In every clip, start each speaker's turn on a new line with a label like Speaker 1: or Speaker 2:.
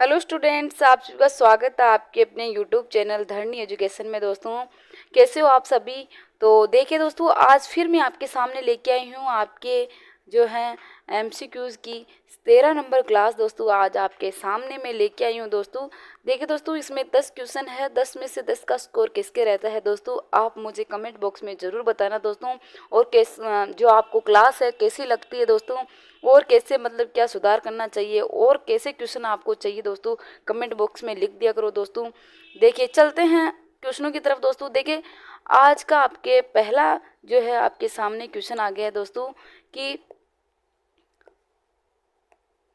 Speaker 1: Hello students, आप सभी का स्वागत है आपके अपने यूट्यूब चैनल धरनी एजुकेशन में। दोस्तों, कैसे हो आप सभी। तो देखिए दोस्तों, आज फिर मैं आपके सामने लेके आई हूँ आपके जो है एमसीक्यूज़ की 13 नंबर क्लास। दोस्तों, आज आपके सामने मैं लेके आई हूँ। दोस्तों देखिए दोस्तों, इसमें 10 क्वेश्चन है। 10 में से 10 का स्कोर किसके रहता है दोस्तों, आप मुझे कमेंट बॉक्स में ज़रूर बताना दोस्तों। और जो आपको क्लास है कैसी लगती है दोस्तों, और कैसे मतलब क्या सुधार करना चाहिए और कैसे क्वेश्चन आपको चाहिए दोस्तों, कमेंट बॉक्स में लिख दिया करो दोस्तों। देखिए, चलते हैं क्वेश्चनों की तरफ दोस्तों। देखिए, आज का आपके पहला जो है आपके सामने क्वेश्चन आ गया है दोस्तों कि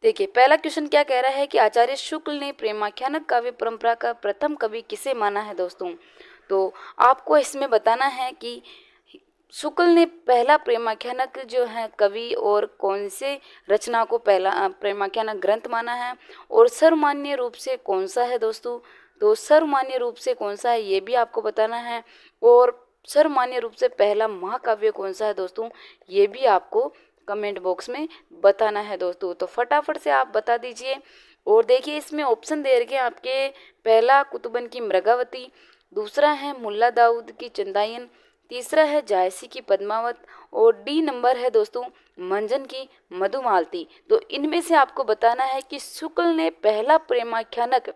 Speaker 1: देखिए, पहला क्वेश्चन क्या कह रहा है कि आचार्य शुक्ल ने प्रेमाख्यानक काव्य परंपरा का प्रथम कवि किसे माना है दोस्तों। तो आपको इसमें बताना है कि शुक्ल ने पहला प्रेमाख्यानक जो है कवि और कौन से रचना को पहला प्रेमाख्यानक ग्रंथ माना है, और सर्वमान्य रूप से कौन सा है दोस्तों। तो सर्वमान्य रूप से कौन सा है ये भी आपको बताना है, और सर्वमान्य रूप से पहला महाकाव्य कौन सा है दोस्तों, ये भी आपको कमेंट बॉक्स में बताना है दोस्तों। तो फटाफट से आप बता दीजिए। और देखिए, इसमें ऑप्शन दे रखे हैं आपके, पहला कुतुबन की मृगावती, दूसरा है मुल्ला दाऊद की चंदायन, तीसरा है जायसी की पद्मावत, और डी नंबर है दोस्तों मंजन की मधुमालती। तो इनमें से आपको बताना है कि शुक्ल ने पहला प्रेमाख्यानक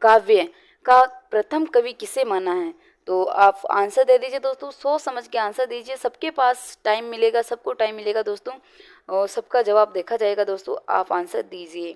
Speaker 1: काव्य का प्रथम कवि किसे माना है। तो आप आंसर दे दीजिए दोस्तों, सोच समझ के आंसर दीजिए। सबके पास टाइम मिलेगा, सबको टाइम मिलेगा दोस्तों, और सबका जवाब देखा जाएगा दोस्तों। आप आंसर दीजिए।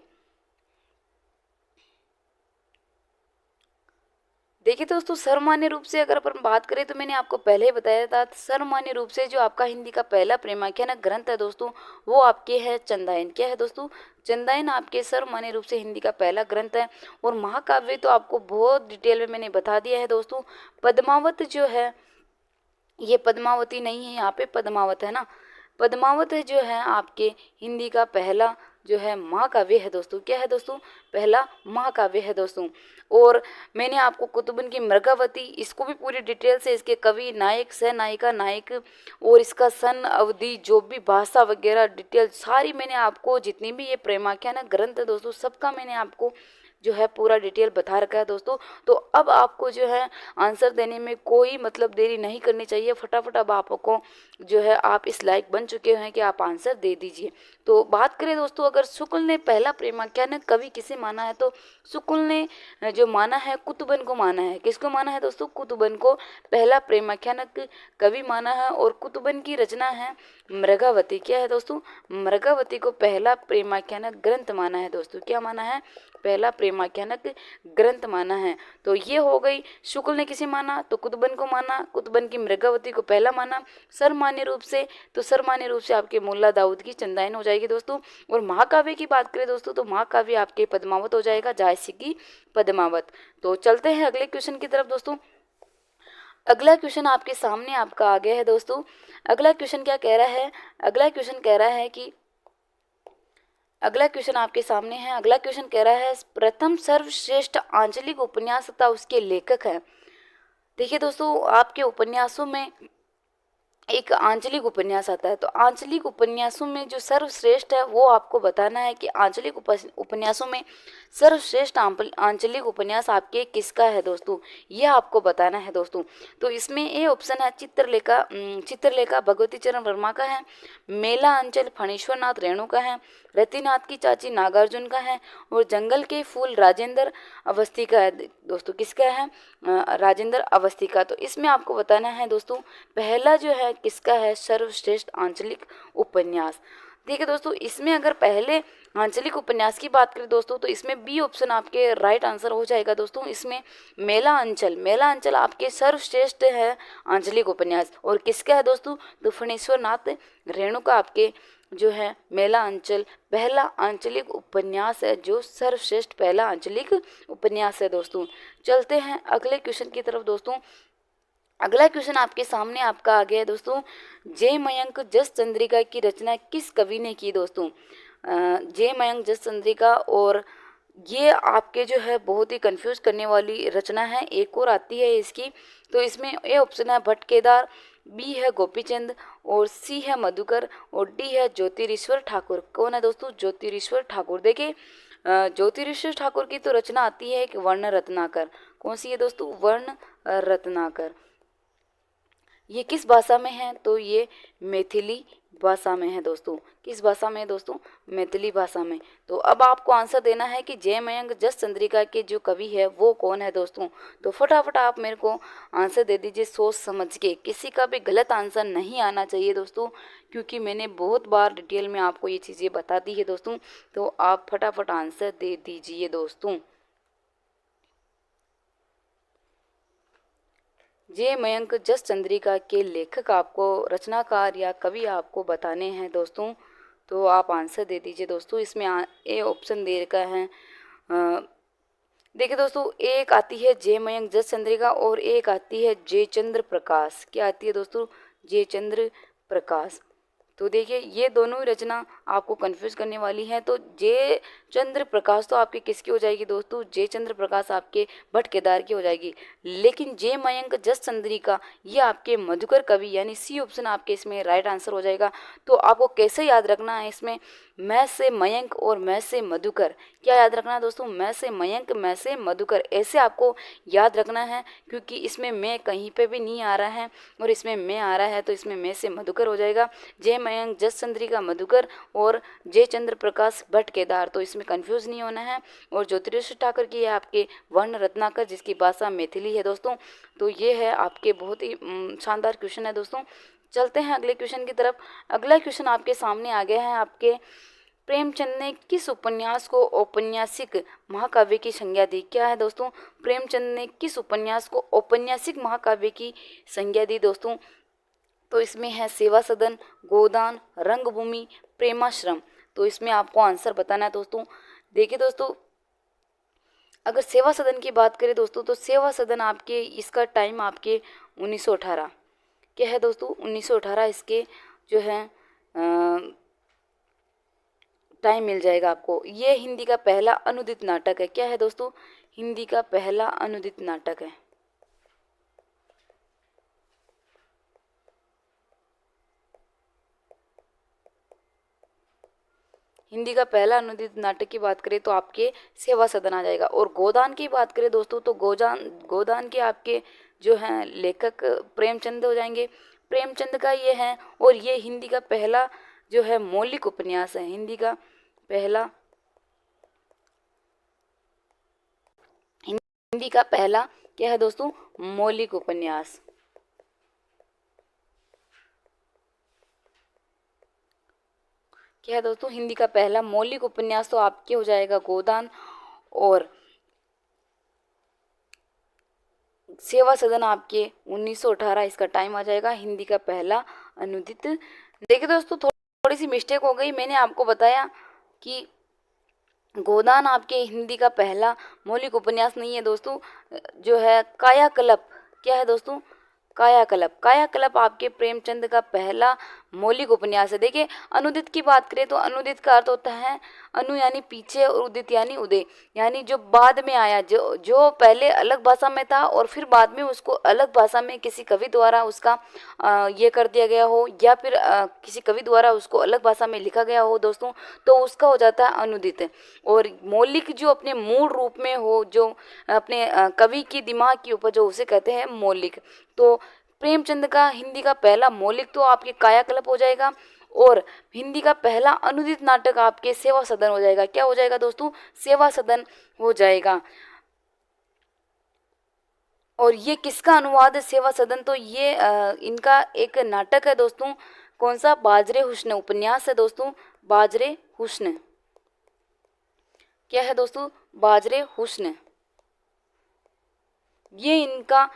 Speaker 1: देखिए दोस्तों, सर्वमान्य रूप से अगर अपन बात करें तो मैंने आपको पहले ही बताया था, सर्वमान्य रूप से जो आपका हिंदी का पहला प्रेमाख्यानक ग्रंथ है दोस्तों, वो आपके है चंदायन। क्या है दोस्तों, चंदायन आपके सर्वमान्य रूप से हिंदी का पहला ग्रंथ है। और महाकाव्य तो आपको बहुत डिटेल में मैंने बता दिया है दोस्तों। पद्मावत जो है, ये पद्मावती नहीं है, यहाँ पे पद्मावत है ना। पद्मावत है जो है आपके हिंदी का पहला जो है महाकाव्य है दोस्तों। क्या है दोस्तों, पहला महाकाव्य है दोस्तों। और मैंने आपको कुतुबन की मृगावती, इसको भी पूरी डिटेल से, इसके कवि, नायक, सह नायिका, नायक, और इसका सन, अवधि, जो भी भाषा वगैरह डिटेल सारी मैंने आपको, जितनी भी ये प्रेमाख्यान ग्रंथ है दोस्तों, सबका मैंने आपको जो है पूरा डिटेल बता रखा है दोस्तों। तो अब आपको जो है आंसर देने में कोई मतलब देरी नहीं करनी चाहिए। फटाफट अब आपको जो है, आप इस लायक बन चुके हैं कि आप आंसर दे दीजिए। तो बात करें दोस्तों, अगर शुक्ल ने पहला प्रेमाख्यानक कवि किसे माना है, तो शुक्ल ने जो माना है कुतुबन को माना है। किसको माना है दोस्तों, कुतुबन को पहला प्रेमाख्यानक कवि माना है। और कुतुबन की रचना है मृगावती। क्या है दोस्तों, मृगावती को पहला प्रेमाख्यानक ग्रंथ माना है दोस्तों। क्या माना है, पहला प्रेमाख्यानक ग्रंथ माना है। तो ये हो गई, शुक्ल ने किसे माना, तो कुतुबन को माना, कुतुबन की मृगावती को पहला माना। सर्वमान्य रूप से, तो सर्वमान्य रूप से आपके मुल्ला दाऊद की चंदायन हो जाएगी दोस्तों। और महाकाव्य की बात करें दोस्तों, तो महाकाव्य आपके पद्मावत हो जाएगा, जायसी की पद्मावत। तो चलते हैं अगले क्वेश्चन की तरफ दोस्तों। अगला क्वेश्चन आपके सामने आपका आ गया है दोस्तों। अगला क्वेश्चन क्या कह रहा है, अगला क्वेश्चन कह रहा है कि अगला क्वेश्चन आपके सामने है। अगला क्वेश्चन कह रहा है, प्रथम सर्वश्रेष्ठ आंचलिक उपन्यास तथा उसके लेखक है। देखिए दोस्तों, आपके उपन्यासों में एक आंचलिक उपन्यास आता है। तो आंचलिक उपन्यासों में जो सर्वश्रेष्ठ है वो आपको बताना है कि आंचलिक उपन्यासों में सर्वश्रेष्ठ आंचलिक उपन्यास आपके किसका है दोस्तों, ये आपको बताना है दोस्तों। तो इसमें ए ऑप्शन है, चित्रलेखा भगवती चरण वर्मा का है, मेला अंचल फणीश्वर नाथ रेणु का है, रतिनाथ की चाची नागार्जुन का है, और जंगल के फूल राजेंद्र अवस्थी का है दोस्तों। किसका है, राजेंद्र अवस्थी का। तो इसमें आपको बताना है दोस्तों, पहला जो है किसका है सर्वश्रेष्ठ आंचलिक उपन्यास। देखिए दोस्तों, इसमें अगर पहले आंचलिक उपन्यास की बात करें दोस्तों, तो इसमें बी ऑप्शन आपके राइट आंसर हो जाएगा दोस्तों। इसमें मेला अंचल आपके सर्वश्रेष्ठ है आंचलिक उपन्यास। और किसका है दोस्तों, तो फणीश्वर नाथ रेणु का आपके जो है मेला अंचल पहला आंचलिक उपन्यास है, जो सर्वश्रेष्ठ पहला आंचलिक उपन्यास है दोस्तों। चलते हैं अगले क्वेश्चन की तरफ दोस्तों। अगला क्वेश्चन आपके सामने आपका आ गया है दोस्तों, जय मयंक जस चंद्रिका की रचना किस कवि ने की दोस्तों। जय मयंक जस चंद्रिका, और ये आपके जो है बहुत ही कंफ्यूज करने वाली रचना है। एक और आती है इसकी, तो इसमें ए ऑप्शन है भट्ट केदार, बी है गोपीचंद और सी है मधुकर और डी है ज्योतिरीश्वर ठाकुर। कौन है दोस्तों? ज्योतिरीश्वर ठाकुर। देखिए ज्योतिरीश्वर ठाकुर की तो रचना आती है एक वर्ण रत्नाकर। कौन सी है दोस्तों? वर्ण रत्नाकर। ये किस भाषा में है? तो ये मैथिली भाषा में है दोस्तों। किस भाषा में है दोस्तों? मैथिली भाषा में। तो अब आपको आंसर देना है कि जयमयंक जस चंद्रिका के जो कवि है वो कौन है दोस्तों। तो फटाफट आप मेरे को आंसर दे दीजिए सोच समझ के। किसी का भी गलत आंसर नहीं आना चाहिए दोस्तों, क्योंकि मैंने बहुत बार डिटेल में आपको ये चीज़ें बता दी है दोस्तों। तो आप फटाफट आंसर दे दीजिए दोस्तों। जयमयंक जस चंद्रिका के लेखक आपको, रचनाकार या कवि आपको बताने हैं दोस्तों। तो आप आंसर दे दीजिए दोस्तों। इसमें ए ऑप्शन दे रखा है। देखिए दोस्तों, एक आती है जयमयंक जस चंद्रिका और एक आती है जयचंद्र प्रकाश। क्या आती है दोस्तों? जयचंद्र प्रकाश। तो देखिए ये दोनों ही रचना आपको कंफ्यूज करने वाली है। तो जयचंद्र प्रकाश तो आपके किसकी हो जाएगी दोस्तों? जयचंद्र प्रकाश आपके भट्ट केदार की हो जाएगी। लेकिन जयमयंक जस चंद्रिका ये आपके मधुकर कवि, यानी सी ऑप्शन आपके इसमें राइट आंसर हो जाएगा। तो आपको कैसे याद रखना है इसमें? मैं से मयंक और मैं से मधुकर। क्या याद रखना है दोस्तों? मैं से मयंक, मैं से मधुकर, ऐसे आपको याद रखना है, क्योंकि इसमें मैं कहीं पे भी नहीं आ रहा है और इसमें मैं आ रहा है, तो इसमें मैं से मधुकर हो जाएगा। जयमयंक जस चंद्रिका मधुकर और जयचंद्र प्रकाश भट्ट केदार। तो इसमें कंफ्यूज नहीं होना है। और ज्योतिरीश्वर ठाकुर की है आपके वर्ण रत्नाकर, जिसकी भाषा मैथिली है दोस्तों। तो ये है आपके बहुत ही शानदार क्वेश्चन है दोस्तों। चलते हैं अगले क्वेश्चन की तरफ। अगला क्वेश्चन आपके सामने आ गया है आपके, प्रेमचंद ने किस उपन्यास को औपन्यासिक महाकाव्य की संज्ञा दी? क्या है दोस्तों? प्रेमचंद ने किस उपन्यास को औपन्यासिक महाकाव्य की संज्ञा दी दोस्तों? तो इसमें है सेवा सदन, गोदान, रंगभूमि, प्रेमाश्रम। तो इसमें आपको आंसर बताना है दोस्तों। देखिए दोस्तों, अगर सेवा सदन की बात करें दोस्तों, तो सेवा सदन आपके इसका टाइम आपके 1918। क्या है दोस्तों? 1918 इसके जो है टाइम मिल जाएगा आपको। ये हिंदी का पहला अनुदित नाटक है। क्या है दोस्तों? हिंदी का पहला अनुदित नाटक है। हिंदी का पहला अनुदित नाटक की बात करें तो आपके सेवा सदन आ जाएगा। और गोदान की बात करें दोस्तों, तो गोदान के आपके जो हैं लेखक प्रेमचंद हो जाएंगे। प्रेमचंद का ये है, और ये हिंदी का पहला जो है मौलिक उपन्यास है। हिंदी का पहला क्या है दोस्तों? मौलिक उपन्यास। क्या है दोस्तों? हिंदी का पहला मौलिक उपन्यास तो आपके हो जाएगा गोदान। और सेवा सदन आपके 1918 इसका टाइम आ जाएगा। हिंदी का पहला अनुदित। देखिए दोस्तों, थोड़ी सी मिस्टेक हो गई। मैंने आपको बताया कि गोदान आपके हिंदी का पहला मौलिक उपन्यास नहीं है दोस्तों, जो है कायाकल्प। क्या है दोस्तों? कायाकल्प। कायाकल्प आपके प्रेमचंद का पहला मौलिक उपन्यास है। देखिए, अनुदित की बात करें तो अनुदित का अर्थ होता है अनु यानी पीछे और उदित यानी उदय, यानी जो बाद में आया, जो पहले अलग भाषा में था और फिर बाद में उसको अलग भाषा में किसी कवि द्वारा उसका ये कर दिया गया हो, या फिर किसी कवि द्वारा उसको अलग भाषा में लिखा गया हो दोस्तों, तो उसका हो जाता है अनुदित। और मौलिक जो अपने मूल रूप में हो, जो अपने कवि की दिमाग की उपज हो, उसे कहते हैं मौलिक। तो प्रेमचंद का हिंदी का पहला मौलिक तो आपके कायाकल्प हो जाएगा। और हिंदी का पहला अनुदित नाटक आपके सेवा सदन हो जाएगा। क्या हो जाएगा दोस्तों? सेवा सदन हो जाएगा। और ये किसका अनुवाद है? सेवा सदन। तो ये इनका एक नाटक है दोस्तों। कौन सा? बाजरे हुस्न उपन्यास है दोस्तों। बाजरे हुस्न। क्या है दोस्तों? बाजरे हुस्न। ये इनका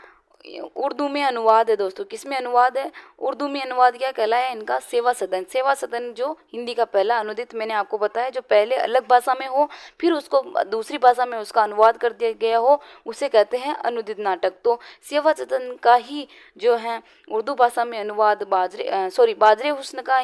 Speaker 1: उर्दू में अनुवाद है दोस्तों। किस में अनुवाद है? उर्दू में अनुवाद क्या कहलाया इनका? सेवा सदन। सेवा सदन जो हिंदी का पहला अनुदित मैंने आपको बताया, जो पहले अलग भाषा में हो फिर उसको दूसरी भाषा में उसका अनुवाद कर दिया गया हो, उसे कहते हैं अनुदित नाटक। तो सेवा सदन का ही जो है उर्दू भाषा में अनुवाद बाजरे हुस्न का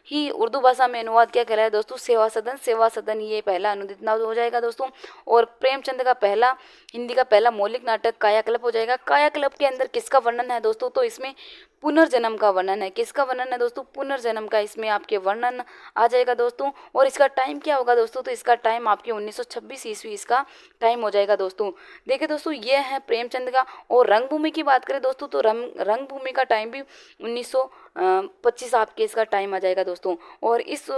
Speaker 1: ही उर्दू भाषा में अनुवाद क्या कहलाया दोस्तों? सेवा सदन। सेवा सदन ये पहला अनुदित नाटक हो जाएगा दोस्तों। और प्रेमचंद का पहला हिंदी का पहला मौलिक नाटक कायाकल्प हो जाएगा। कायाकल्प के अंदर किसका वर्णन है दोस्तों, तो इसमें पुनर्जन्म का वर्णन है। किसका वर्णन है दोस्तों, पुनर्जन्म का इसमें आपके वर्णन आ जाएगा दोस्तों। और इसका टाइम क्या होगा दोस्तों, तो इसका टाइम आपके 1926 ईस्वी इसका टाइम हो जाएगा दोस्तों। देखिए दोस्तों, ये है प्रेमचंद का। और रंगभूमि की बात करें दोस्तों, तो रंगभूमि का टाइम भी 1925 आपके इसका टाइम आ जाएगा दोस्तों। और इस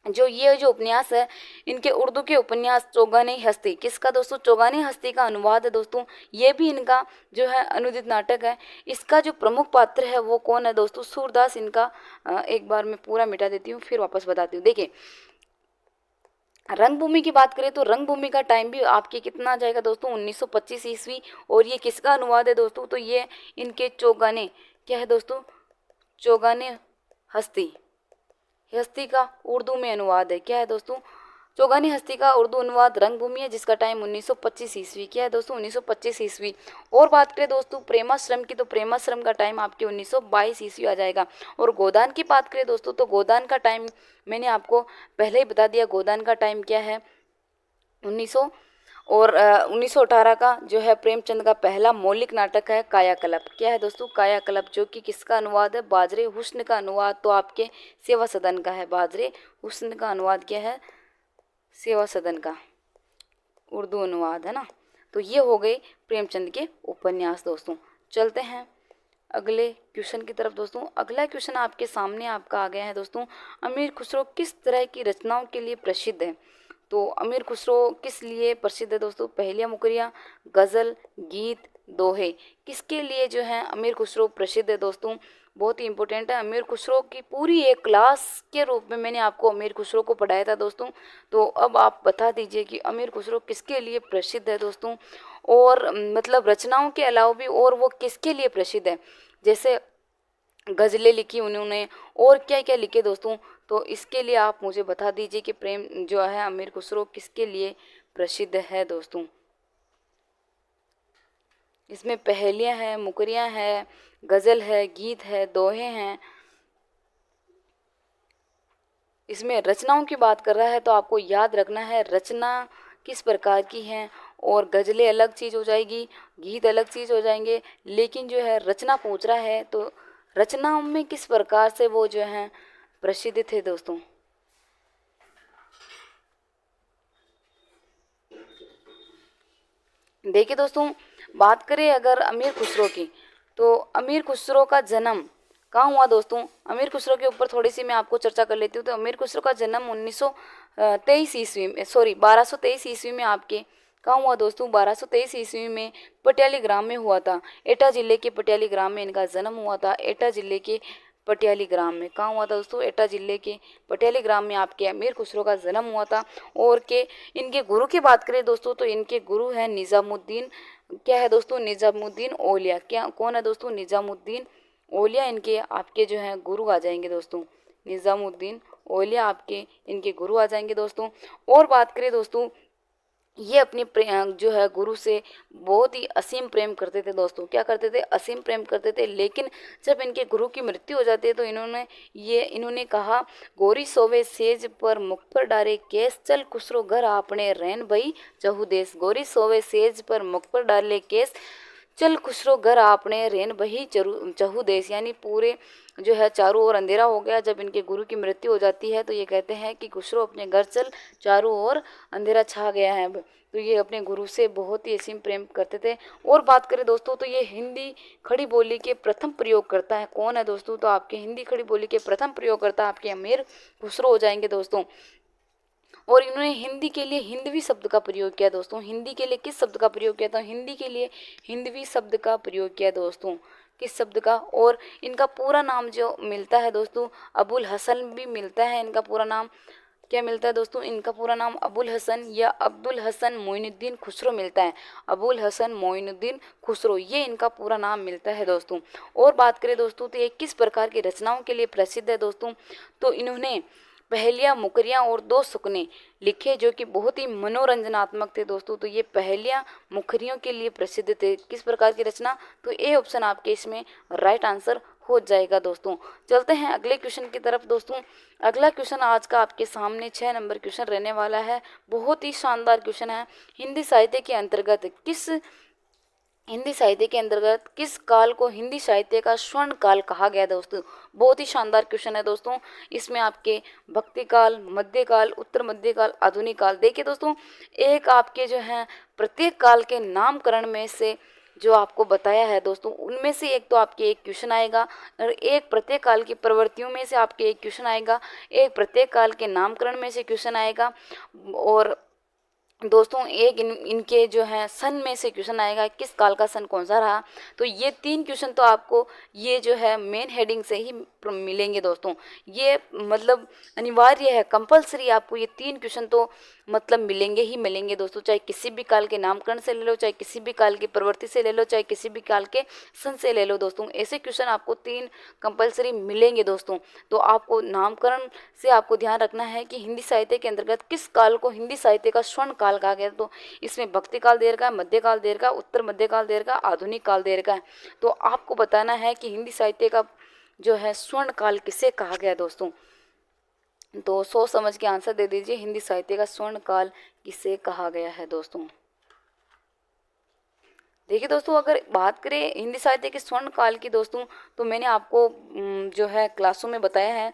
Speaker 1: जो उपन्यास है, इनके उर्दू के उपन्यास चौगानी हस्ती, किसका दोस्तों, चौगानी हस्ती का अनुवाद है दोस्तों। ये भी इनका जो है अनुदित नाटक है। इसका जो प्रमुख पात्र है वो कौन है दोस्तों, सूरदास। इनका एक बार मैं पूरा मिटा देती हूँ फिर वापस बताती हूँ। देखिए, रंगभूमि की बात करें तो रंगभूमि का टाइम भी आपके कितना आ जाएगा दोस्तों, 1925 ईस्वी। और ये किसका अनुवाद है दोस्तों, तो ये इनके चौगाने, क्या है दोस्तों, चौगाने हस्ती, हस्ती का उर्दू में अनुवाद है। क्या है दोस्तों, चौगानी हस्ती का उर्दू अनुवाद रंगभूमि है, जिसका टाइम 1925 ईस्वी। क्या है दोस्तों, 1925 ईस्वी। और बात करें दोस्तों प्रेमाश्रम की, तो प्रेमाश्रम का टाइम आपके 1922 ईस्वी आ जाएगा। और गोदान की बात करें दोस्तों, तो गोदान का टाइम मैंने आपको पहले ही बता दिया। गोदान का टाइम क्या है, 1918 का जो है प्रेमचंद का पहला मौलिक नाटक है कायाकल्प। क्या है दोस्तों, कायाकल्प, जो कि किसका अनुवाद है, बाजरे हुस्न का अनुवाद तो आपके सेवा सदन का है। बाजरे हुस्न का अनुवाद क्या है, सेवा सदन का उर्दू अनुवाद है ना। तो ये हो गए प्रेमचंद के उपन्यास दोस्तों। चलते हैं अगले क्वेश्चन की तरफ दोस्तों। अगला क्वेश्चन आपके सामने आपका आ गया है दोस्तों, अमीर खुसरो किस तरह की रचनाओं के लिए प्रसिद्ध है। तो अमीर खुसरो किस लिए प्रसिद्ध है दोस्तों, पहेलियाँ मुकरियाँ, गज़ल, गीत, दोहे, किसके लिए जो है अमीर खुसरो प्रसिद्ध है दोस्तों। बहुत ही इंपॉर्टेंट है। अमीर खुसरो की पूरी एक क्लास के रूप में मैंने आपको अमीर खुसरो को पढ़ाया था दोस्तों। तो अब आप बता दीजिए कि अमीर खुसरो किसके लिए प्रसिद्ध है दोस्तों, और मतलब रचनाओं के अलावा भी और वो किसके लिए प्रसिद्ध है। जैसे गज़लें लिखी उन्होंने, और क्या क्या लिखे दोस्तों। तो इसके लिए आप मुझे बता दीजिए कि प्रेम जो है अमीर खुसरो किसके लिए प्रसिद्ध है दोस्तों। इसमें पहेलियाँ हैं, मुकरियाँ हैं, गज़ल है, गीत है, दोहे हैं। इसमें रचनाओं की बात कर रहा है तो आपको याद रखना है रचना किस प्रकार की है। और गज़लें अलग चीज़ हो जाएगी, गीत अलग चीज़ हो जाएंगे, लेकिन जो है रचना पूछ रहा है तो रचनाओं में किस प्रकार से वो जो हैं प्रसिद्ध थे दोस्तों। देखिए दोस्तों, बात करें अगर अमीर खुसरो की, तो अमीर खुसरो का जन्म कहाँ हुआ दोस्तों। अमीर खुसरो के ऊपर थोड़ी सी मैं आपको चर्चा कर लेती हूँ। तो अमीर खुसरो का जन्म 1923 ईस्वी में, 1223 ईस्वी में आपके कहाँ हुआ दोस्तों, 1223 ईस्वी में पटियाली ग्राम में हुआ था। एटा जिले के पटियाली ग्राम में इनका जन्म हुआ था। एटा जिले के पटियाली ग्राम में कहाँ हुआ था दोस्तों, एटा जिले के पटियाली ग्राम में आपके अमीर खुसरो का जन्म हुआ था। और के इनके गुरु की बात करें दोस्तों, तो इनके गुरु हैं निज़ामुद्दीन, क्या है दोस्तों, निज़ामुद्दीन औलिया। क्या कौन है दोस्तों, निज़ामुद्दीन औलिया इनके आपके जो हैं गुरु आ जाएंगे दोस्तों। निज़ामुद्दीन औलिया आपके इनके गुरु आ जाएंगे दोस्तों। और बात करें दोस्तों, ये अपने जो है गुरु से बहुत ही असीम प्रेम करते थे दोस्तों। क्या करते थे, असीम प्रेम करते थे। लेकिन जब इनके गुरु की मृत्यु हो जाती है तो इन्होंने कहा, गोरी सोवे सेज पर मुख पर डारे केस, चल खुसरो घर आपने रैन भई जहू देश। गोरी सोवे सेज पर मुख पर डाले केस, चल खुसरो घर आपने रेन बही चहू देश। यानी पूरे जो है चारों ओर अंधेरा हो गया। जब इनके गुरु की मृत्यु हो जाती है तो ये कहते हैं कि खुसरो अपने घर चल, चारों ओर अंधेरा छा गया है। तो ये अपने गुरु से बहुत ही असीम प्रेम करते थे। और बात करें दोस्तों, तो ये हिंदी खड़ी बोली के प्रथम प्रयोग करता है। कौन है दोस्तों, तो आपके हिंदी खड़ी बोली के प्रथम प्रयोग करता है आपके अमीर खुसरो हो जाएंगे दोस्तों। और इन्होंने हिंदी के लिए हिंदवी शब्द का प्रयोग किया दोस्तों। हिंदी के लिए किस शब्द का प्रयोग किया था, हिंदी के लिए हिंदवी शब्द का प्रयोग किया दोस्तों। किस शब्द का, और इनका पूरा नाम जो मिलता है दोस्तों, अबुल हसन भी मिलता है। इनका पूरा नाम क्या मिलता है दोस्तों, इनका पूरा नाम अबुल हसन या अब्दुल हसन मोइनुद्दीन खुसरो मिलता है। अबुल हसन मोइनुद्दीन खुसरो, ये इनका पूरा नाम मिलता है दोस्तों। और बात करें दोस्तों, तो ये किस प्रकार की रचनाओं के लिए प्रसिद्ध है दोस्तों, तो इन्होंने पहेलियाँ, मुकरियाँ और दो सुकने लिखे जो कि बहुत ही मनोरंजनात्मक थे दोस्तों। तो ये पहेलियाँ, मुखरियों के लिए प्रसिद्ध थे। किस प्रकार की रचना, तो ए ऑप्शन आपके इसमें राइट आंसर हो जाएगा दोस्तों। चलते हैं अगले क्वेश्चन की तरफ दोस्तों। अगला क्वेश्चन आज का आपके सामने 6 नंबर क्वेश्चन रहने वाला है। बहुत ही शानदार क्वेश्चन है। हिंदी साहित्य के अंतर्गत किस हिंदी साहित्य के अंतर्गत किस काल को हिंदी साहित्य का स्वर्ण काल कहा गया दोस्तों? बहुत ही शानदार क्वेश्चन है दोस्तों। इसमें आपके भक्ति काल, मध्यकाल, उत्तर मध्यकाल, आधुनिक काल, देखिए दोस्तों, एक आपके जो है प्रत्येक काल के नामकरण में से जो आपको बताया है दोस्तों, उनमें से एक तो आपके एक क्वेश्चन आएगा, और एक प्रत्येक काल की प्रवृत्तियों में से आपके एक क्वेश्चन आएगा, एक प्रत्येक काल के नामकरण में से क्वेश्चन आएगा, और दोस्तों एक इनके जो है सन में से क्वेश्चन आएगा, किस काल का सन कौन सा रहा। तो ये 3 क्वेश्चन तो आपको ये जो है मेन हेडिंग से ही मिलेंगे दोस्तों। ये मतलब अनिवार्य है, कंपलसरी आपको ये 3 क्वेश्चन तो मतलब मिलेंगे ही मिलेंगे दोस्तों, चाहे किसी भी काल के नामकरण से ले लो, चाहे किसी भी काल की प्रवृत्ति से ले लो, चाहे किसी भी काल के सन से ले लो दोस्तों, ऐसे क्वेश्चन आपको 3 कंपलसरी मिलेंगे दोस्तों। तो आपको नामकरण से आपको ध्यान रखना है कि हिंदी साहित्य के अंतर्गत किस काल को हिंदी साहित्य का स्वर्ण काल कहा गया। तो इसमें भक्ति काल देर का, मध्यकाल देर का, उत्तर मध्यकाल देर का, आधुनिक काल देर का है। तो आपको बताना है कि हिंदी साहित्य का जो है स्वर्ण काल किसे कहा गया दोस्तों। तो सोच समझ के आंसर दे दीजिए, हिंदी साहित्य का स्वर्ण काल किसे कहा गया है दोस्तों। देखिए दोस्तों, अगर बात करें हिंदी साहित्य के स्वर्ण काल की दोस्तों, तो मैंने आपको जो है क्लासों में बताया है,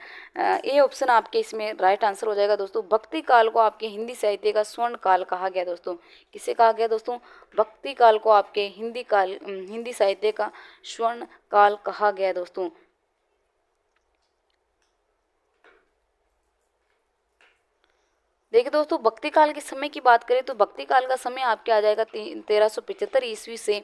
Speaker 1: ये ऑप्शन आपके इसमें राइट आंसर हो जाएगा दोस्तों। भक्ति काल को आपके हिंदी साहित्य का स्वर्ण काल कहा गया दोस्तों। किसे कहा गया दोस्तों? भक्ति काल को आपके हिंदी साहित्य का स्वर्ण काल कहा गया दोस्तों। देखिए दोस्तों, भक्ति काल के समय की बात करें तो भक्ति काल का समय आपके आ जाएगा 1375 ईस्वी से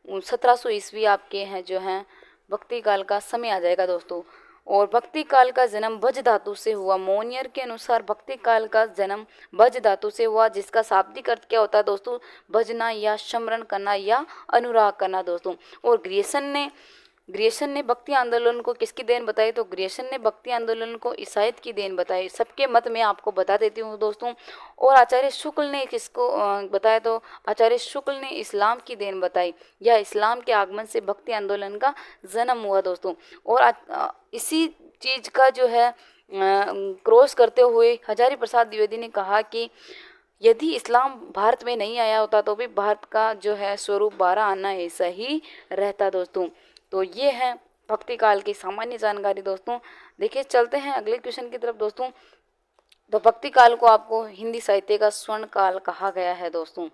Speaker 1: 1700 ईस्वी आपके हैं जो हैं भक्ति काल का समय आ जाएगा दोस्तों। और भक्ति काल का जन्म भज धातु से हुआ। मोनियर के अनुसार भक्ति काल का जन्म भज धातु से हुआ, जिसका शाब्दिक अर्थ क्या होता है दोस्तों? भजना या स्मरण करना या अनुराग करना दोस्तों। और ग्रियर्सन ने भक्ति आंदोलन को किसकी देन बताई? तो ग्रियर्सन ने भक्ति आंदोलन को ईसाइत की देन बताई। सबके मत में आपको बता देती हूँ दोस्तों। और आचार्य शुक्ल ने किसको बताया? तो आचार्य शुक्ल ने इस्लाम की देन बताई, या इस्लाम के आगमन से भक्ति आंदोलन का जन्म हुआ दोस्तों। और इसी चीज़ का जो है क्रॉस करते हुए हजारी प्रसाद द्विवेदी ने कहा कि यदि इस्लाम भारत में नहीं आया होता तो भी भारत का जो है स्वरूप 12 आना ऐसा ही रहता दोस्तों। तो ये है भक्ति काल की सामान्य जानकारी दोस्तों। देखिए, चलते हैं अगले क्वेश्चन की तरफ दोस्तों। तो भक्ति काल को आपको हिंदी साहित्य का स्वर्ण काल कहा गया है दोस्तों।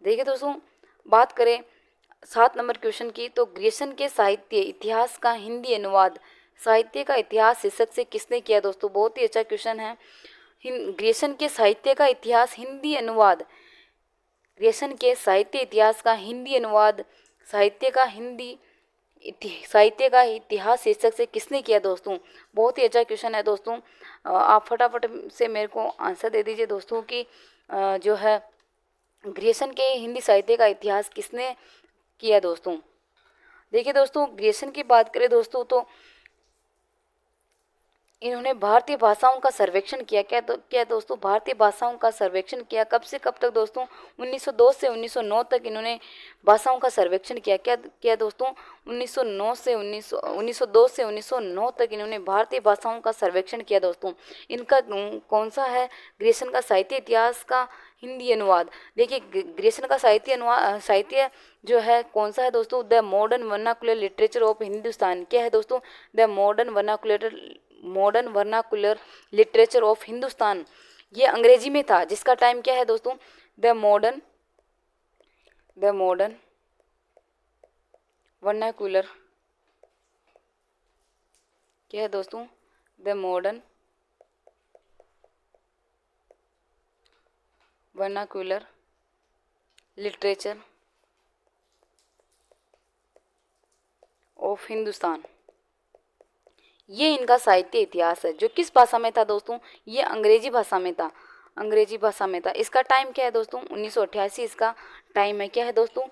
Speaker 1: देखिए दोस्तों, बात करें 7 नंबर क्वेश्चन की, तो ग्रियर्सन के साहित्य इतिहास का हिंदी अनुवाद साहित्य का इतिहास शीर्षक से किसने किया दोस्तों? बहुत ही अच्छा क्वेश्चन है। ग्रियर्सन के साहित्य का इतिहास हिंदी अनुवाद, ग्रियर्सन के साहित्य इतिहास का हिंदी अनुवाद साहित्य का इतिहास शीर्षक से किसने किया दोस्तों? बहुत ही अच्छा क्वेश्चन है दोस्तों। आप फटाफट से मेरे को आंसर दे दीजिए दोस्तों कि जो है ग्रियर्सन के हिंदी साहित्य का इतिहास किसने किया दोस्तों। देखिए दोस्तों, ग्रियर्सन की बात करें दोस्तों तो इन्होंने भारतीय भाषाओं का सर्वेक्षण किया। क्या दोस्तों? भारतीय भाषाओं का सर्वेक्षण किया। कब से कब तक दोस्तों? 1902 से 1909 तक इन्होंने भाषाओं का सर्वेक्षण किया। क्या दोस्तों? 1902 से 1909 तक इन्होंने भारतीय भाषाओं का सर्वेक्षण किया दोस्तों। इनका कौन सा है ग्रियर्सन का साहित्य इतिहास का हिंदी अनुवाद? देखिए, ग्रियर्सन का साहित्य जो है कौन सा है दोस्तों? The modern vernacular literature of Hindustan. क्या है दोस्तों? The modern vernacular literature of Hindustan. ये अंग्रेजी में था, जिसका टाइम क्या है दोस्तों? द मॉडर्न वर्नाकुलर, क्या है दोस्तों? The modern vernacular literature of Hindustan. ये इनका साहित्य इतिहास है, जो किस भाषा में था दोस्तों? ये अंग्रेजी भाषा में था। इसका टाइम क्या है दोस्तों? 1988 इसका टाइम है। क्या है दोस्तों?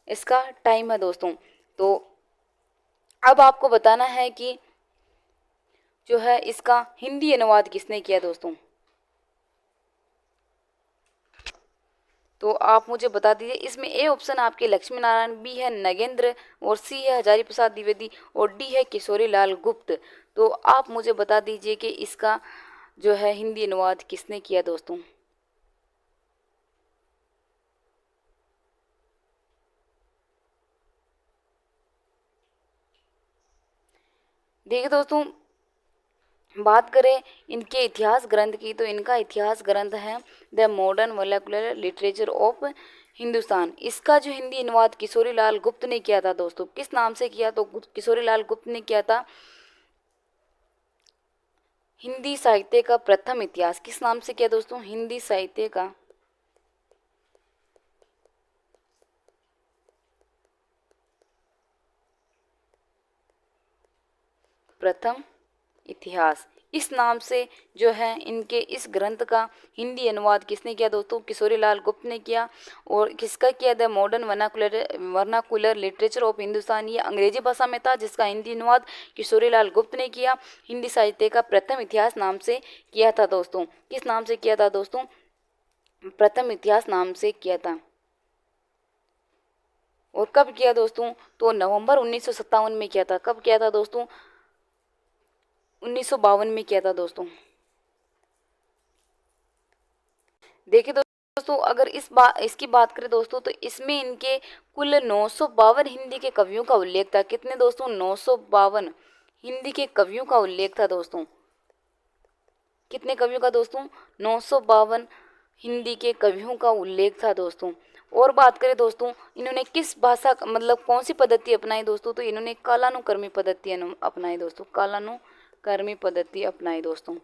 Speaker 1: इसका टाइम है दोस्तों। तो अब आपको बताना है कि जो है इसका हिंदी अनुवाद किसने किया दोस्तों। तो आप मुझे बता दीजिए। इसमें ए ऑप्शन आपके लक्ष्मी नारायण, बी है नगेंद्र, और सी है हजारी प्रसाद द्विवेदी, और डी है किशोरी लाल गुप्त। तो आप मुझे बता दीजिए कि इसका जो है हिंदी अनुवाद किसने किया दोस्तों। देखिए दोस्तों, बात करें इनके इतिहास ग्रंथ की, तो इनका इतिहास ग्रंथ है the modern molecular literature of Hindustan. इसका जो हिंदी अनुवाद किशोरीलाल गुप्त ने किया था दोस्तों। किस नाम से किया? तो किशोरीलाल गुप्त ने किया था हिंदी साहित्य का प्रथम इतिहास। किस नाम से किया दोस्तों? हिंदी साहित्य का प्रथम इतिहास, इस नाम से जो है इनके इस ग्रंथ का हिंदी अनुवाद किसने किया दोस्तों? किशोरीलाल गुप्त ने किया। और किसका किया? The modern vernacular literature of Hindustan, ये अंग्रेजी भाषा में था, जिसका हिंदी अनुवाद किशोरीलाल गुप्त ने किया। हिंदी साहित्य का प्रथम इतिहास नाम से किया था दोस्तों। किस नाम से किया था दोस्तों? प्रथम इतिहास नाम से किया था। और कब किया दोस्तों? तो नवंबर 1957 में किया था। कब किया था दोस्तों? 1952 में किया था दोस्तों। देखिए दोस्तों, अगर इसकी बात करें दोस्तों, तो इसमें इनके कुल 952 हिंदी के कवियों का उल्लेख था। कितने दोस्तों? 952 हिंदी के कवियों का उल्लेख था दोस्तों। कितने कवियों का दोस्तों? 952 हिंदी के कवियों का उल्लेख था दोस्तों। और बात करें दोस्तों, इन्होंने किस भाषा मतलब कौन सी पद्धति अपनाई दोस्तों? तो इन्होंने कालानुक्रमी पद्धति अपनाई दोस्तों। कालानुक्रमी पद्धति अपनाई दोस्तों।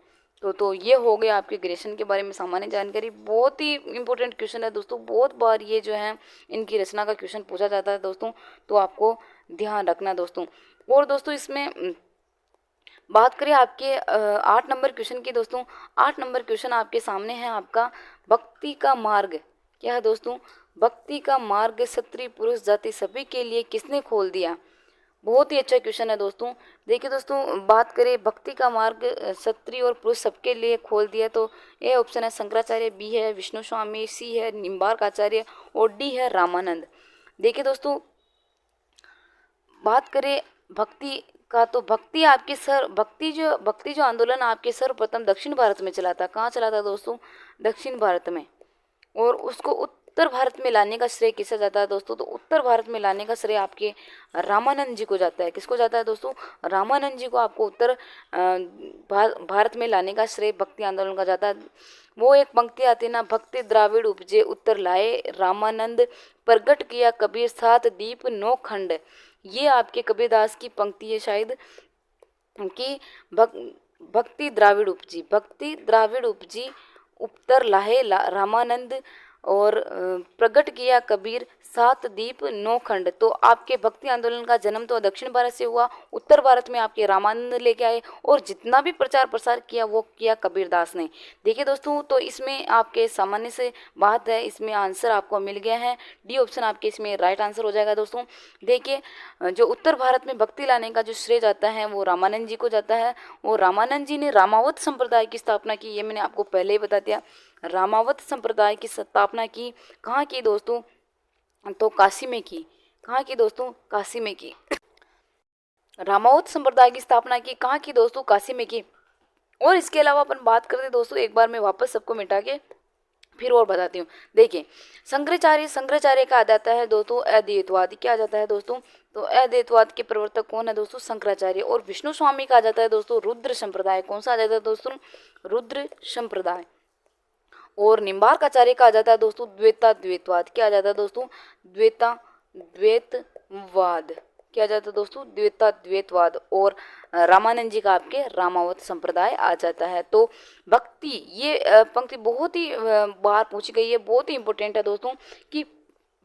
Speaker 1: तो ये हो गया आपके ग्रेजुएशन के बारे में सामान्य जानकारी। बहुत ही इंपॉर्टेंट क्वेश्चन है दोस्तों। बहुत बार ये जो है इनकी रचना का क्वेश्चन पूछा जाता है दोस्तों, तो आपको ध्यान रखना दोस्तों। और दोस्तों इसमें बात करें आपके 8 नंबर क्वेश्चन की दोस्तों। 8 नंबर क्वेश्चन आपके सामने है आपका, भक्ति का मार्ग। क्या है दोस्तों? भक्ति का मार्ग स्त्री पुरुष जाति सभी के लिए किसने खोल दिया? बहुत ही अच्छा क्वेश्चन है दोस्तों। देखिए दोस्तों, बात करें भक्ति का मार्ग स्त्री और पुरुष सबके लिए खोल दिया, तो ए ऑप्शन है शंकराचार्य, बी है विष्णु स्वामी, सी है निम्बार्काचार्य और डी है रामानंद। देखिए दोस्तों, बात करें भक्ति का, तो भक्ति जो आंदोलन आपके सर्वप्रथम दक्षिण भारत में चला था। कहाँ चला था दोस्तों? दक्षिण भारत में। और उसको उत्तर भारत में लाने का श्रेय किसे जाता है दोस्तों? तो उत्तर भारत में लाने का श्रेय आपके रामानंद जी को जाता है। किसको जाता है दोस्तों? रामानंद जी को आपको उत्तर भारत में लाने का श्रेय भक्ति आंदोलन का जाता है। वो एक पंक्ति आती है ना, भक्ति द्राविड़ उपजे उत्तर लाए, रामानंद प्रगट किया कबीर सात दीप नौ खंड। ये आपके कबीरदास की पंक्ति है शायद, कि भक्ति द्राविड़ उपजी उत्तर लाहे रामानंद, और प्रगट किया कबीर सात दीप नौ खंड। तो आपके भक्ति आंदोलन का जन्म तो दक्षिण भारत से हुआ, उत्तर भारत में आपके रामानंद लेके आए, और जितना भी प्रचार प्रसार किया वो किया कबीरदास ने। देखिए दोस्तों, तो इसमें आपके सामान्य से बात है, इसमें आंसर आपको मिल गया है। डी ऑप्शन आपके इसमें राइट आंसर हो जाएगा दोस्तों। देखिए, जो उत्तर भारत में भक्ति लाने का जो श्रेय जाता है वो रामानंद जी को जाता है। और रामानंद जी ने रामावत संप्रदाय की स्थापना की, ये मैंने आपको पहले ही बता दिया। रामावत संप्रदाय की स्थापना की कहाँ की दोस्तों? तो काशी में की। कहाँ की दोस्तों? काशी में की। रामावत संप्रदाय की स्थापना की कहाँ की दोस्तों? काशी में की। और इसके अलावा अपन बात करते दोस्तों, एक बार मैं वापस सबको मिटा के फिर और बताती हूँ। देखिए, शंकराचार्य का आ जाता है दोस्तों अद्वैतवाद। क्या आ जाता है दोस्तों? तो अद्वैतवाद के प्रवर्तक कौन है दोस्तों? शंकराचार्य। और विष्णु स्वामी का आ जाता है दोस्तों रुद्र संप्रदाय। कौन सा आ जाता है दोस्तों? रुद्र संप्रदाय। और निम्बार्काचार्य का आ जाता है दोस्तों द्वैतवाद। क्या आ जाता है दोस्तों? द्वैतवाद। क्या आ जाता है दोस्तों? द्वैतवाद। और रामानंद जी का आपके रामावत संप्रदाय आ जाता है। तो भक्ति, ये पंक्ति बहुत ही बार पूछी गई है, बहुत ही इंपॉर्टेंट है दोस्तों, कि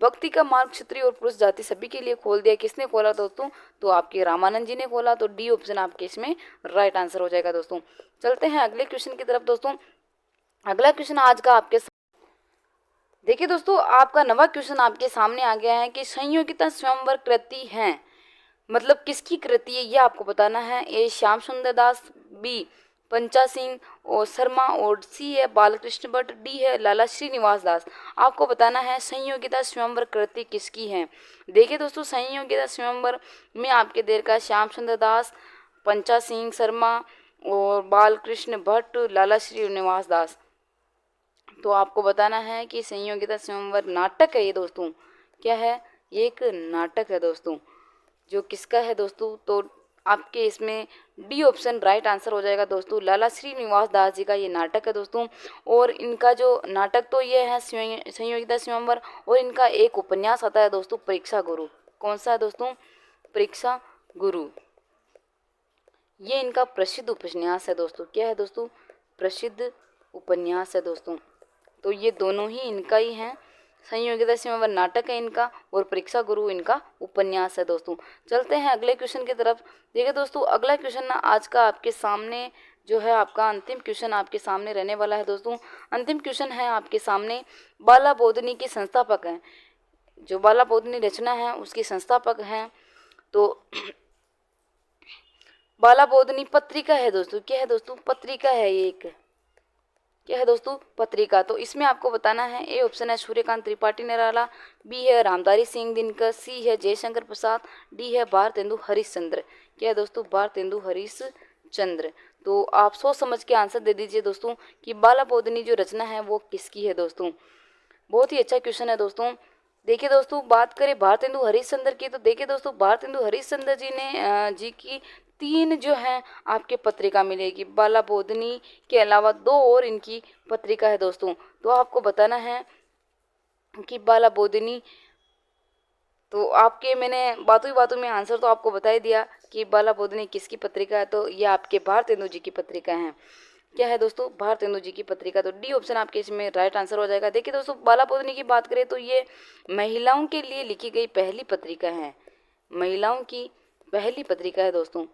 Speaker 1: भक्ति का मार्ग क्षत्रिय और पुरुष जाति सभी के लिए खोल दिया। किसने खोला दोस्तों? तो आपके रामानंद जी ने खोला। तो डी ऑप्शन आपके इसमें राइट आंसर हो जाएगा दोस्तों। चलते हैं अगले क्वेश्चन की तरफ दोस्तों। अगला क्वेश्चन आज का आपके देखिए दोस्तों, आपका नवा क्वेश्चन आपके सामने आ गया है कि संयोगिता स्वयंवर कृति है, मतलब किसकी कृति है ये आपको बताना है। ए श्याम सुंदर दास, बी पंचा सिंह और शर्मा, और सी है बालकृष्ण भट्ट, डी है लाला श्रीनिवास दास। आपको बताना है संयोगिता स्वयंवर कृति किसकी है। देखिए दोस्तों, संयोगिता स्वयंवर में आपके देर का श्याम सुंदर दास, पंचा सिंह शर्मा और बालकृष्ण भट्ट, लाला श्रीनिवास दास। तो आपको बताना है कि संयोगिता स्वयंवर नाटक है ये दोस्तों। क्या है? ये एक नाटक है दोस्तों। जो किसका है दोस्तों? तो आपके इसमें डी ऑप्शन राइट आंसर हो जाएगा दोस्तों। लाला श्रीनिवास दास जी का ये नाटक है दोस्तों। और इनका जो नाटक तो ये है संयोगिता स्वयंवर, और इनका एक उपन्यास आता है दोस्तों परीक्षा गुरु। कौन सा है दोस्तों? परीक्षा गुरु। ये इनका प्रसिद्ध उपन्यास है दोस्तों। क्या है दोस्तों? प्रसिद्ध उपन्यास है दोस्तों। तो ये दोनों ही इनका ही हैं। संयोगिता स्वयंवर नाटक है इनका, और परीक्षा गुरु इनका उपन्यास है दोस्तों। चलते हैं अगले क्वेश्चन की तरफ। देखिए दोस्तों, अगला क्वेश्चन ना आज का आपके सामने जो है, आपका अंतिम क्वेश्चन आपके सामने रहने वाला है दोस्तों। अंतिम क्वेश्चन है आपके सामने, बाला बोधनी के संस्थापक हैं, जो बाला बोधनी रचना है उसकी संस्थापक हैं, तो बाला बोधनी पत्रिका है दोस्तों। क्या है दोस्तों? पत्रिका है ये एक। क्या है दोस्तों? पत्रिका। तो इसमें आपको बताना है, ए ऑप्शन है सूर्यकांत त्रिपाठी निराला, बी है रामधारी सिंह दिनकर, सी है जयशंकर प्रसाद, डी है भारतेंदु हरिश्चंद्र। क्या है दोस्तों? भारतेंदु हरिश्चंद्र। तो आप सोच समझ के आंसर दे दीजिए दोस्तों कि बाला बोधनी जो रचना है वो किसकी है दोस्तों। बहुत ही अच्छा क्वेश्चन है दोस्तों। देखिए दोस्तों, बात करें भारतेंदु हरिश्चंद्र की, तो देखिए दोस्तों, भारतेंदु हरिश्चंद्र जी ने जी की 3 जो हैं आपके पत्रिका मिलेगी। बाला बोधनी के अलावा 2 और इनकी पत्रिका है दोस्तों। तो आपको बताना है कि बाला बोधनी, तो आपके मैंने बातों ही बातों में आंसर तो आपको बता ही दिया कि बाला बोधनी किसकी पत्रिका है। तो ये आपके भारतेंदु जी की पत्रिका है। क्या है दोस्तों? भारतेंदु जी की पत्रिका। तो डी ऑप्शन आपके इसमें राइट आंसर हो जाएगा। देखिए दोस्तों, बाला बोधनी की बात करें तो ये महिलाओं के लिए लिखी गई पहली पत्रिका है। महिलाओं की पहली पत्रिका है दोस्तों।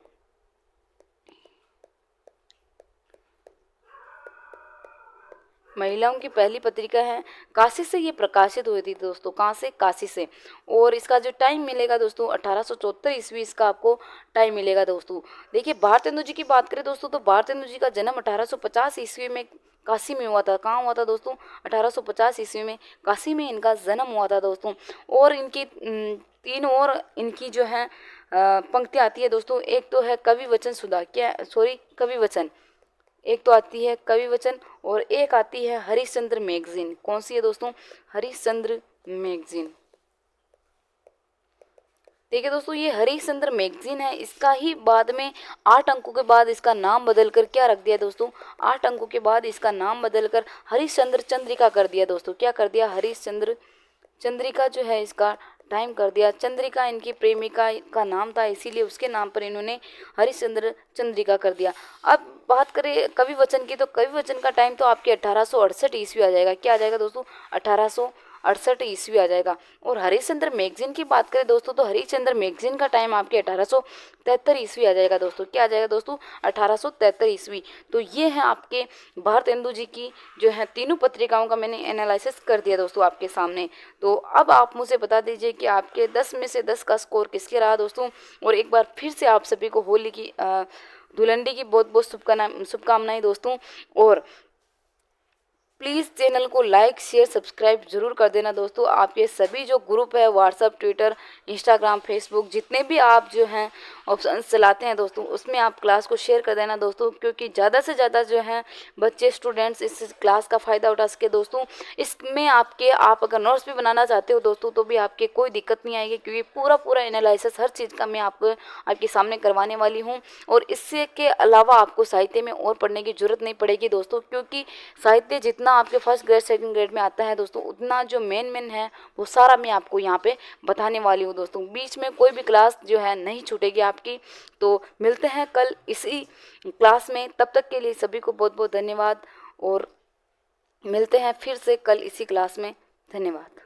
Speaker 1: महिलाओं की पहली पत्रिका है। काशी से ये प्रकाशित हुई थी दोस्तों। कहाँ से? काशी से। और इसका जो टाइम मिलेगा दोस्तों 1874 ईस्वी इसका आपको टाइम मिलेगा दोस्तों। देखिए, भारतेंदु जी की बात करें दोस्तों, तो भारतेंदु जी का जन्म 1850 ईस्वी में काशी में हुआ था। कहाँ हुआ था दोस्तों? 1850 ईस्वी में काशी में इनका जन्म हुआ था दोस्तों। और इनकी 3 और इनकी जो है पंक्तियाँ आती है दोस्तों। एक तो है कवि वचन सुधा, क्या सॉरी कवि वचन, एक तो आती है कवि वचन, और एक आती है हरिश्चंद्र मैगजीन। कौन सी है दोस्तों? हरिश्चंद्र मैगजीन। देखिए दोस्तों, ये हरिश्चंद्र मैगजीन है। इसका ही बाद में 8 अंकों के बाद इसका नाम बदलकर क्या रख दिया दोस्तों? 8 अंकों के बाद इसका नाम बदलकर हरिश्चंद्र चंद्रिका कर दिया दोस्तों। क्या कर दिया? हरिश्चंद्र चंद्रिका जो है इसका टाइम कर दिया। चंद्रिका इनकी प्रेमिका का नाम था, इसीलिए उसके नाम पर इन्होंने हरिश्चंद्र चंद्रिका कर दिया। अब बात करें कवि वचन की, तो कवि वचन का टाइम तो आपके 1868 ईस्वी आ जाएगा। क्या आ जाएगा दोस्तों? 1868 ईस्वी आ जाएगा। और हरिश्चंद्र मैगजीन की बात करें दोस्तों, तो हरिश्चंद्र मैगजीन का टाइम आपके 1873 ईस्वी आ जाएगा दोस्तों। क्या आ जाएगा दोस्तों? 1873 ईस्वी। तो ये है आपके भारतेंदु जी की जो है तीनों पत्रिकाओं का मैंने एनालिसिस कर दिया दोस्तों आपके सामने। तो अब आप मुझे बता दीजिए कि आपके 10 में से 10 का स्कोर किसके रहा दोस्तों। और एक बार फिर से आप सभी को होली की धुलंडी की बहुत बहुत शुभकामनाएं दोस्तों। और प्लीज़ चैनल को लाइक शेयर सब्सक्राइब जरूर कर देना दोस्तों। आपके सभी जो ग्रुप है व्हाट्सअप ट्विटर इंस्टाग्राम फेसबुक, जितने भी आप जो हैं ऑप्शन चलाते हैं दोस्तों, उसमें आप क्लास को शेयर कर देना दोस्तों, क्योंकि ज़्यादा से ज़्यादा जो है बच्चे स्टूडेंट्स इस क्लास का फ़ायदा उठा सके दोस्तों। इसमें आप अगर नोट्स भी बनाना चाहते हो दोस्तों, तो भी आपके कोई दिक्कत नहीं आएगी, क्योंकि पूरा एनालिसिस हर चीज़ का मैं आपके सामने करवाने वाली हूँ। और इससे के अलावा आपको साहित्य में और पढ़ने की जरूरत नहीं पड़ेगी दोस्तों, क्योंकि साहित्य जितना आपके फर्स्ट ग्रेड सेकंड ग्रेड में आता है दोस्तों, उतना जो मेन है वो सारा मैं आपको यहाँ पे बताने वाली हूँ दोस्तों। बीच में कोई भी क्लास जो है नहीं छूटेगी आपकी। तो मिलते हैं कल इसी क्लास में, तब तक के लिए सभी को बहुत बहुत धन्यवाद। और मिलते हैं फिर से कल इसी क्लास में। धन्यवाद।